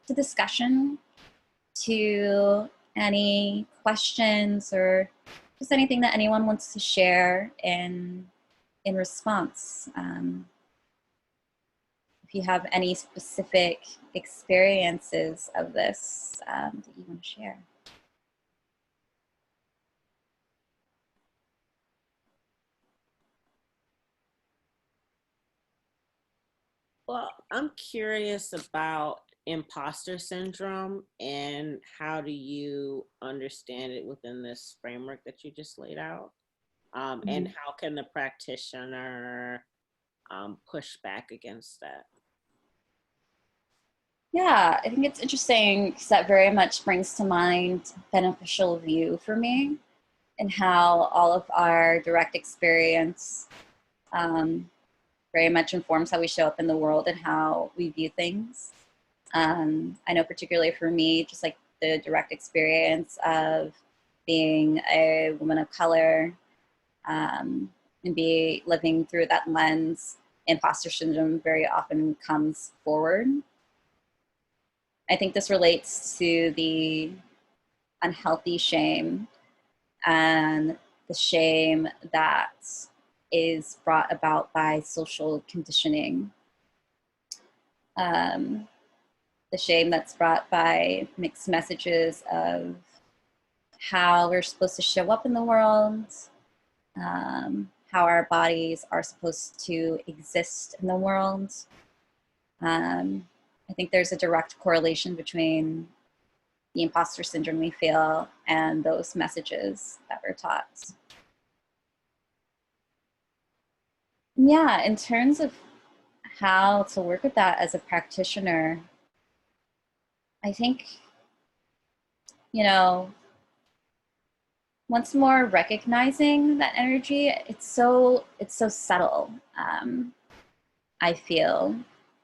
to discussion, to any questions, or just anything that anyone wants to share in response. If you have any specific experiences of this that you want to share. Well, I'm curious about imposter syndrome and how do you understand it within this framework that you just laid out? And how can the practitioner push back against that? Yeah, I think it's interesting because that very much brings to mind beneficial view for me, and how all of our direct experience very much informs how we show up in the world and how we view things. I know particularly for me, just like the direct experience of being a woman of color, and be living through that lens, imposter syndrome very often comes forward. I think this relates to the unhealthy shame and the shame that is brought about by social conditioning. The shame that's brought by mixed messages of how we're supposed to show up in the world, how our bodies are supposed to exist in the world. I think there's a direct correlation between the imposter syndrome we feel and those messages that we're taught. Yeah, in terms of how to work with that as a practitioner, I think, you know, once more recognizing that energy, it's so subtle. I feel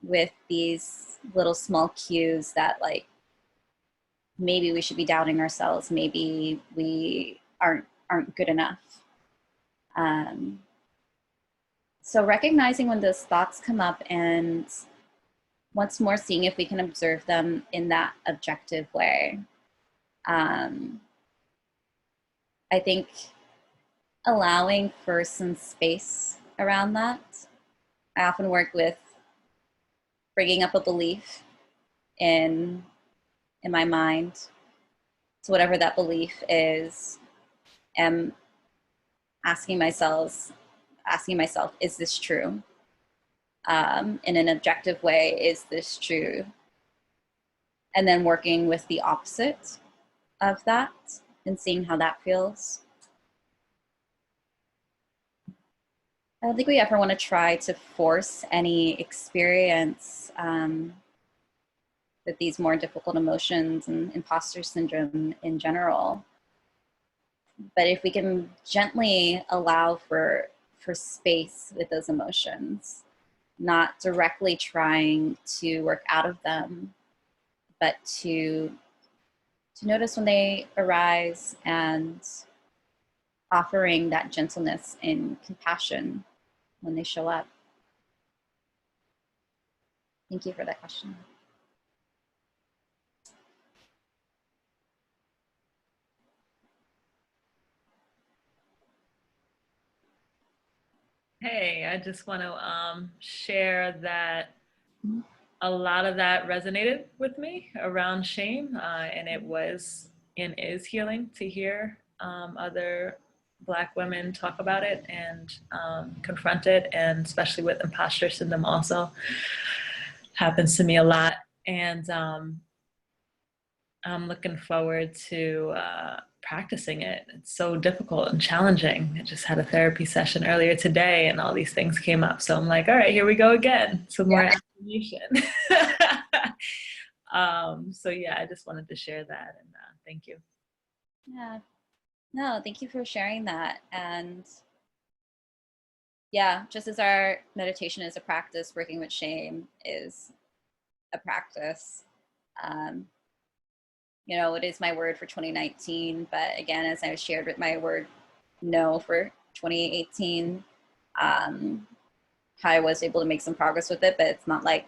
with these little small cues that, like, maybe we should be doubting ourselves, maybe we aren't good enough. So recognizing when those thoughts come up, and once more seeing if we can observe them in that objective way. I think allowing for some space around that. I often work with bringing up a belief in my mind. So whatever that belief is, am asking myself, is this true? In an objective way, is this true? And then working with the opposite of that and seeing how that feels. I don't think we ever want to try to force any experience with these more difficult emotions and imposter syndrome in general. But if we can gently allow for space with those emotions, not directly trying to work out of them, but to notice when they arise and offering that gentleness and compassion when they show up. Thank you for that question. Hey, I just want to share that a lot of that resonated with me around shame, and it was and is healing to hear other Black women talk about it and confront it, and especially with imposter syndrome also happens to me a lot. And I'm looking forward to practicing it. It's so difficult and challenging. I just had a therapy session earlier today and all these things came up. So I'm like, all right, here we go again. Some more affirmation. So yeah, I just wanted to share that, and thank you. Yeah. No, thank you for sharing that. And yeah, just as our meditation is a practice, working with shame is a practice. You know, it is my word for 2019, but again, as I shared with my word no for 2018, how I was able to make some progress with it, but it's not like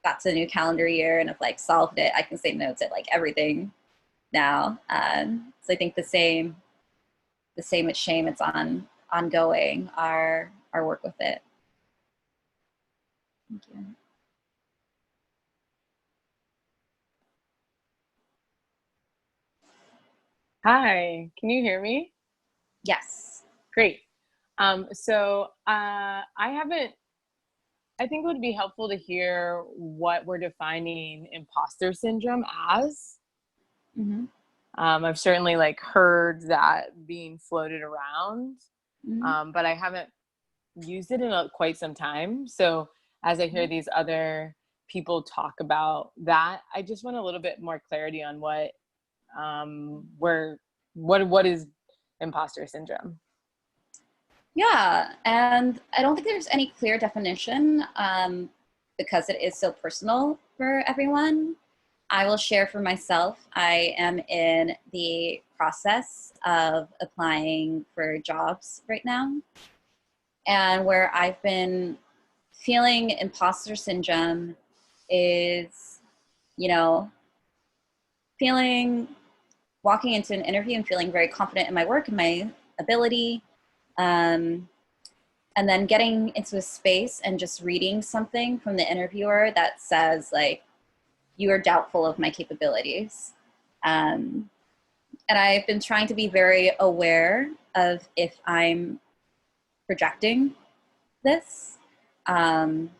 got to the new calendar year and I've like solved it. I can say no to like everything now. So I think the same with shame. It's ongoing, our work with it. Thank you. Hi, can you hear me? Yes. Great. I think it would be helpful to hear what we're defining imposter syndrome as. Mm-hmm. I've certainly like heard that being floated around, but I haven't used it in quite some time. So as I hear these other people talk about that, I just want a little bit more clarity on what is imposter syndrome. Yeah, and I don't think there's any clear definition because it is so personal for everyone. I will share for myself. I am in the process of applying for jobs right now, and where I've been feeling imposter syndrome is, you know, walking into an interview and feeling very confident in my work and my ability. And then getting into a space and just reading something from the interviewer that says like, you are doubtful of my capabilities. And I've been trying to be very aware of if I'm projecting this. It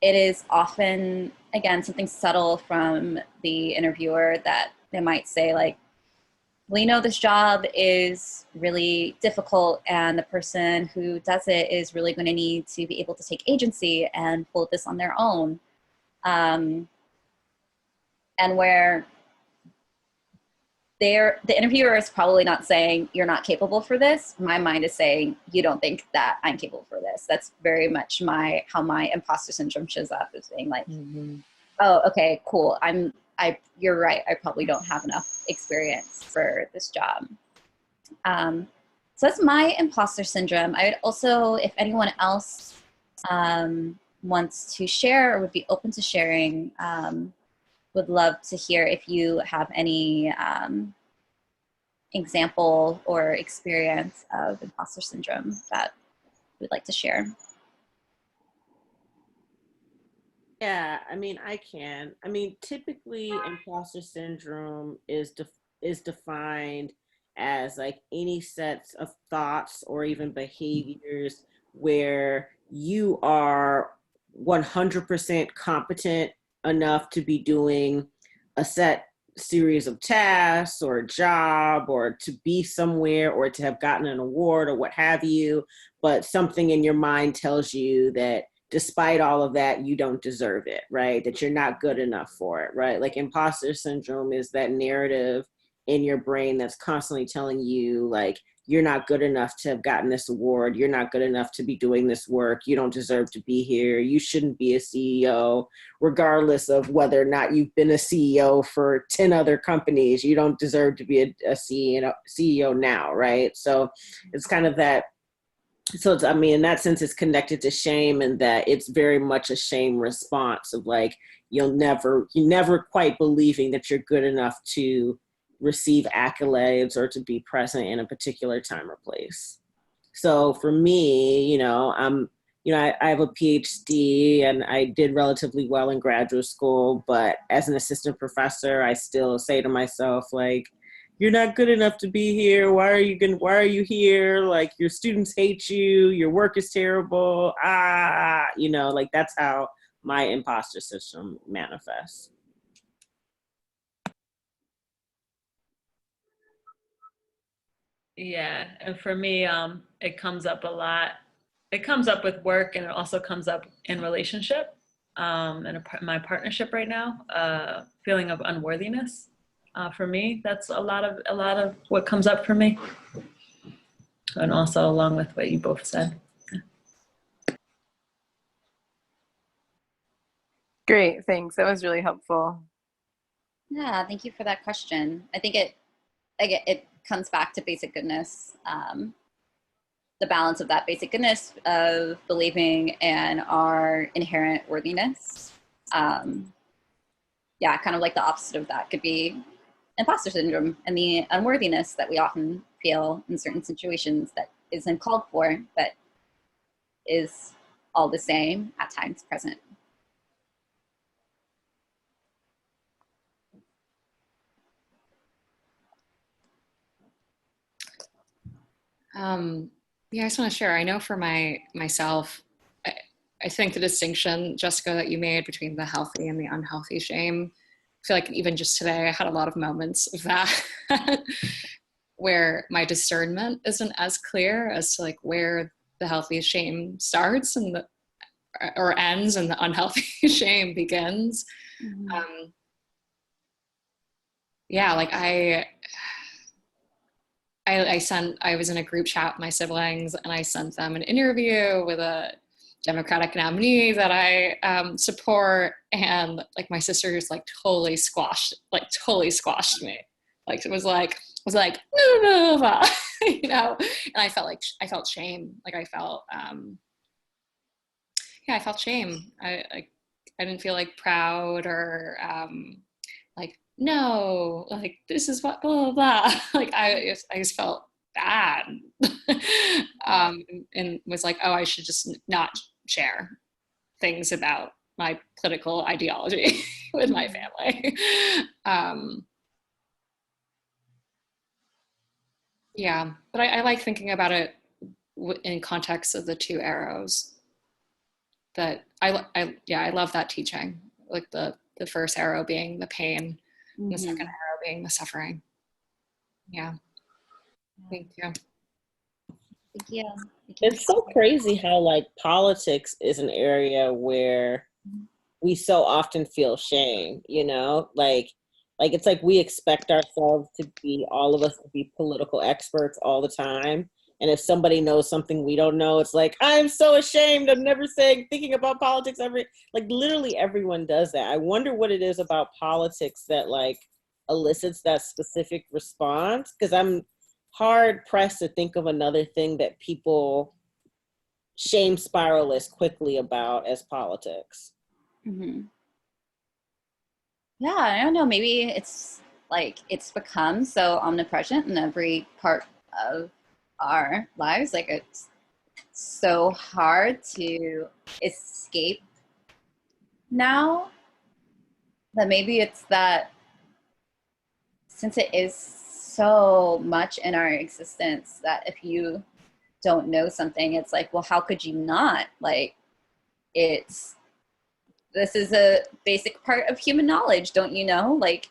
is often, again, something subtle from the interviewer that they might say like, we know this job is really difficult and the person who does it is really going to need to be able to take agency and pull this on their own. And where the interviewer is probably not saying you're not capable for this. My mind is saying you don't think that I'm capable for this. That's very much how my imposter syndrome shows up, is being like, oh, okay, cool. You're right. I probably don't have enough experience for this job. So that's my imposter syndrome. I would also, if anyone else wants to share or would be open to sharing, would love to hear if you have any example or experience of imposter syndrome that we'd like to share. Yeah, I mean, I can. I mean, typically, imposter syndrome is defined as like any sets of thoughts or even behaviors where you are 100% competent enough to be doing a set series of tasks or a job or to be somewhere or to have gotten an award or what have you, but something in your mind tells you that despite all of that, you don't deserve it, right? That you're not good enough for it, right? Like imposter syndrome is that narrative in your brain that's constantly telling you like, you're not good enough to have gotten this award. You're not good enough to be doing this work. You don't deserve to be here. You shouldn't be a CEO, regardless of whether or not you've been a CEO for 10 other companies. You don't deserve to be a CEO now, right? So it's kind of that. So it's, I mean, in that sense, it's connected to shame, and that it's very much a shame response of like, you never quite believing that you're good enough to receive accolades or to be present in a particular time or place. So for me, I have a PhD and I did relatively well in graduate school, but as an assistant professor, I still say to myself, like, you're not good enough to be here. Why are you here? Like, your students hate you. Your work is terrible. Like, that's how my imposter syndrome manifests. Yeah, and for me, it comes up a lot. It comes up with work, and it also comes up in relationship, and my partnership right now. Feeling of unworthiness. For me, that's a lot of what comes up for me, and also along with what you both said. Great, thanks. That was really helpful. Yeah, thank you for that question. I think it comes back to basic goodness, the balance of that basic goodness of believing in our inherent worthiness. Yeah, kind of like the opposite of that could be imposter syndrome and the unworthiness that we often feel in certain situations that isn't called for, but is all the same at times present. Yeah, I just want to share. I know for myself, I think the distinction, Jessica, that you made between the healthy and the unhealthy shame, I feel like even just today I had a lot of moments of that where my discernment isn't as clear as to like where the healthy shame starts and or ends and the unhealthy shame begins. Mm-hmm. Yeah, like I was in a group chat with my siblings and I sent them an interview with a Democratic nominee that I support, and like my sister just like totally squashed me. Like it was like no, no, no, no. And I felt shame. Like I felt shame. I didn't feel like proud or like no, like this is what blah blah blah. Like I just felt bad, and was like, oh, I should just not share things about my political ideology with my family. Yeah, but I like thinking about it in context of the two arrows. That I love that teaching. Like the first arrow being the pain, and the second arrow being the suffering. Yeah. Thank you. Thank you. It's so crazy how like politics is an area where we so often feel shame, like it's like we expect ourselves to be, all of us to be political experts all the time. And if somebody knows something we don't know, it's like, I'm so ashamed. I'm never thinking about politics like literally everyone does that. I wonder what it is about politics that like elicits that specific response. Cause I'm hard pressed to think of another thing that people shame spiral as quickly about as politics. Mm-hmm. Yeah, I don't know. Maybe it's like it's become so omnipresent in every part of our lives. Like it's so hard to escape now that maybe it's that since it is so much in our existence that if you don't know something, it's like, well, how could you not? Like this is a basic part of human knowledge, don't you know? Like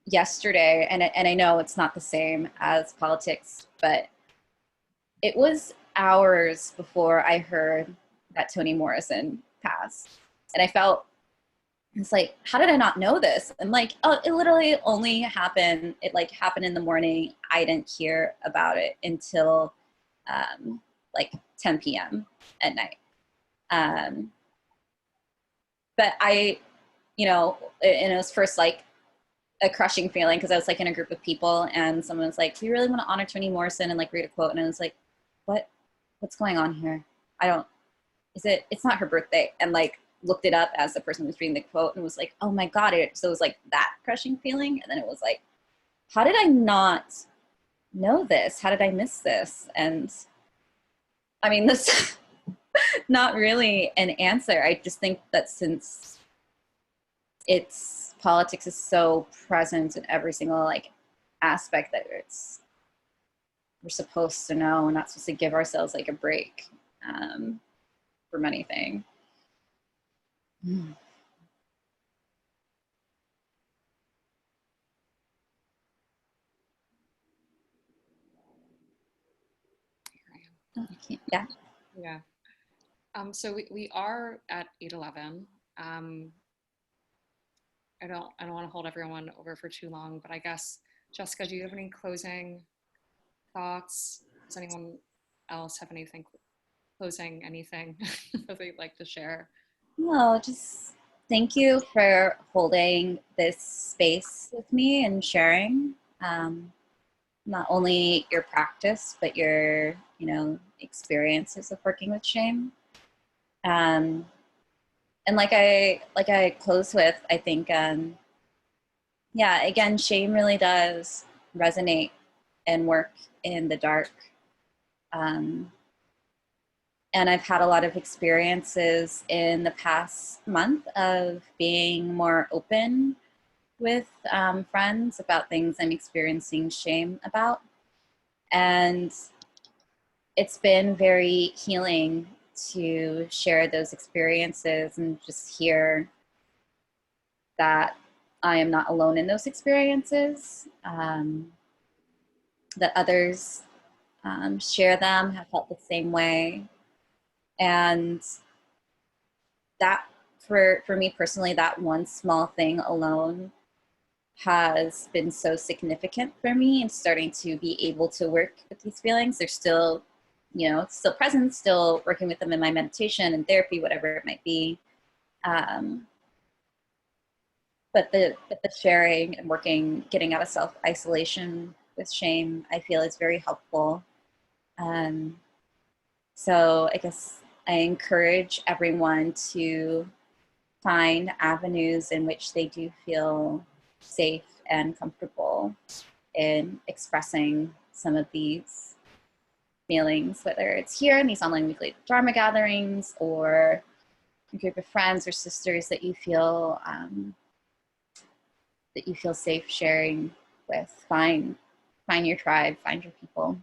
yesterday, and I know it's not the same as politics, but it was hours before I heard that Toni Morrison passed. And it's like, how did I not know this? And like, oh, it literally only happened. It like happened in the morning. I didn't hear about it until like 10 p.m. at night. But and it was first like a crushing feeling because I was like in a group of people and someone was like, we really want to honor Toni Morrison and like read a quote. And I was like, what's going on here? It's not her birthday. And like looked it up as the person was reading the quote and was like, oh my God. So it was like that crushing feeling. And then it was like, how did I not know this? How did I miss this? And I mean, this not really an answer. I just think that since politics is so present in every single like aspect that we're supposed to know. We're not supposed to give ourselves like a break from anything. Yeah. Yeah. So we are at 8:11. I don't want to hold everyone over for too long, but I guess, Jessica, do you have any closing thoughts? Does anyone else have anything that they'd like to share? No, just thank you for holding this space with me and sharing not only your practice, but your, experiences of working with shame. And like I close with, I think, yeah, again, shame really does resonate and work in the dark. And I've had a lot of experiences in the past month of being more open with friends about things I'm experiencing shame about. And it's been very healing to share those experiences and just hear that I am not alone in those experiences, that others share them, have felt the same way. And that, for me personally, that one small thing alone has been so significant for me in starting to be able to work with these feelings. They're still, still present, still working with them in my meditation and therapy, whatever it might be. But the sharing and working, getting out of self-isolation with shame, I feel is very helpful. So I guess I encourage everyone to find avenues in which they do feel safe and comfortable in expressing some of these feelings, whether it's here in these online weekly Dharma gatherings or a group of friends or sisters that you feel safe sharing with. Find your tribe, find your people.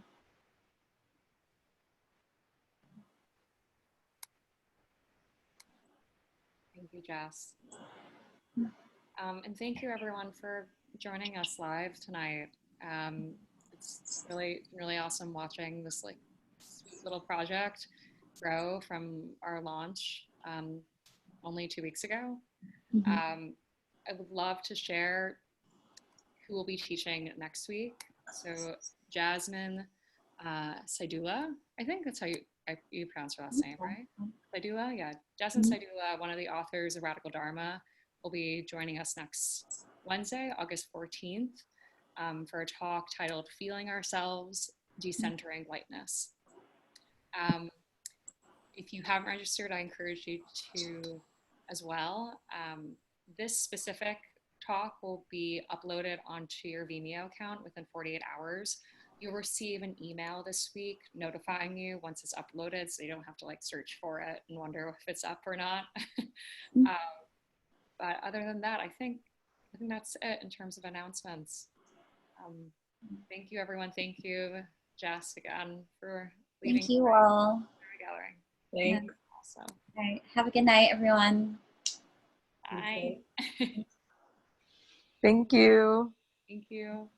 Thank you, Jess. And thank you everyone for joining us live tonight. It's really awesome watching this like sweet little project grow from our launch only 2 weeks ago. I would love to share who will be teaching next week. So Jasmine Saidula, I think that's how you pronounce her last name, right? Saidula, yeah. Jasmine Saidula, one of the authors of Radical Dharma, will be joining us next Wednesday, August 14th, for a talk titled Feeling Ourselves, Decentering Lightness. If you haven't registered, I encourage you to as well. This specific talk will be uploaded onto your Vimeo account within 48 hours. You'll receive an email this week notifying you once it's uploaded, so you don't have to like search for it and wonder if it's up or not. But other than that, I think that's it in terms of announcements. Thank you, everyone. Thank you, Jess, again for leading. Thank you all. Gathering. Thanks. Awesome. All right. Have a good night, everyone. Bye. Thank you. Thank you.